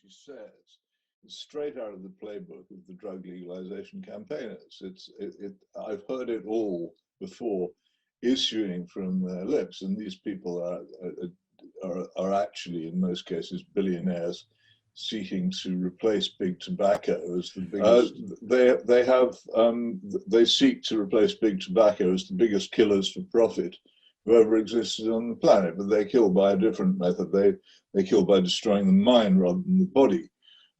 she says is straight out of the playbook of the drug legalization campaigners. I've heard it all before issuing from their lips, and these people are actually, in most cases, billionaires seeking to replace big tobacco as the biggest. They seek to replace big tobacco as the biggest killers for profit who ever existed on the planet, but they kill by a different method. They kill by destroying the mind rather than the body.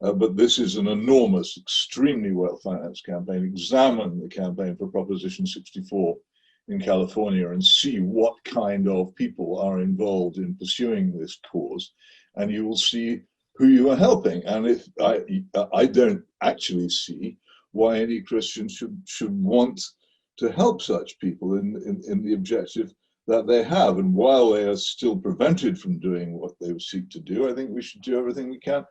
But this is an enormous, extremely well-financed campaign. Examine the campaign for Proposition 64 in California and see what kind of people are involved in pursuing this cause, and you will see who you are helping. And if I don't actually see why any Christian should want to help such people in the objective that they have. And while they are still prevented from doing what they seek to do, I think we should do everything we can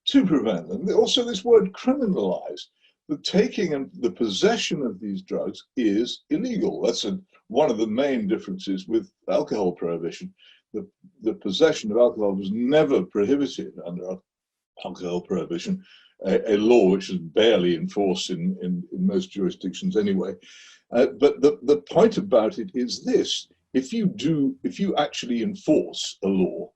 to prevent them. Also, this word criminalize, the taking and the possession of these drugs is illegal. That's one of the main differences with alcohol prohibition. The possession of alcohol was never prohibited under alcohol prohibition, a law which is barely enforced in most jurisdictions anyway. But the point about it is this: if you actually enforce a law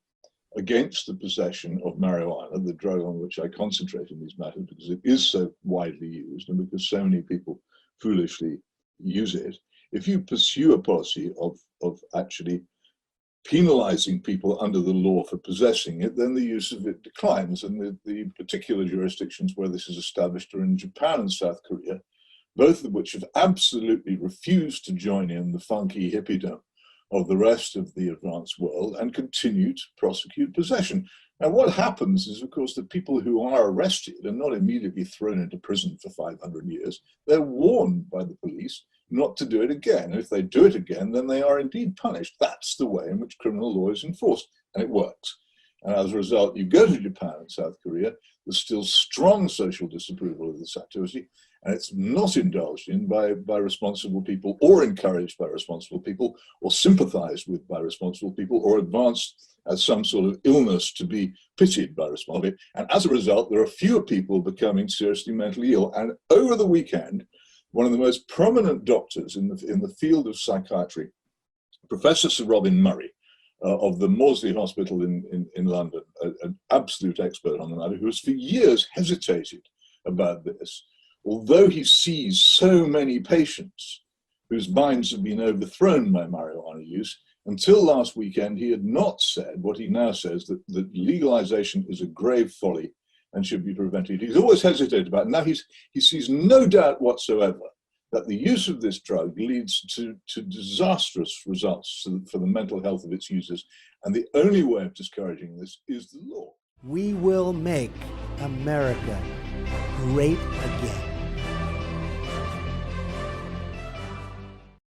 against the possession of marijuana, the drug on which I concentrate in these matters because it is so widely used and because so many people foolishly use it, if you pursue a policy of actually penalizing people under the law for possessing it, then the use of it declines. And the particular jurisdictions where this is established are in Japan and South Korea, both of which have absolutely refused to join in the funky hippiedom of the rest of the advanced world and continue to prosecute possession. Now, what happens is, of course, that people who are arrested are not immediately thrown into prison for 500 years. They're warned by the police not to do it again. And if they do it again, then they are indeed punished. That's the way in which criminal law is enforced, and it works. And as a result, you go to Japan and South Korea, there's still strong social disapproval of this activity, and it's not indulged in by responsible people, or encouraged by responsible people, or sympathized with by responsible people, or advanced as some sort of illness to be pitied by responsible people. And as a result, there are fewer people becoming seriously mentally ill. And over the weekend, one of the most prominent doctors in the field of psychiatry, Professor Sir Robin Murray, of the Maudsley Hospital in London, an absolute expert on the matter, who has for years hesitated about this, although he sees so many patients whose minds have been overthrown by marijuana use. Until last weekend, he had not said what he now says, that legalization is a grave folly and should be prevented. He's always hesitated about it. Now he sees no doubt whatsoever that the use of this drug leads to disastrous results for the mental health of its users. And the only way of discouraging this is the law. We will make America great again.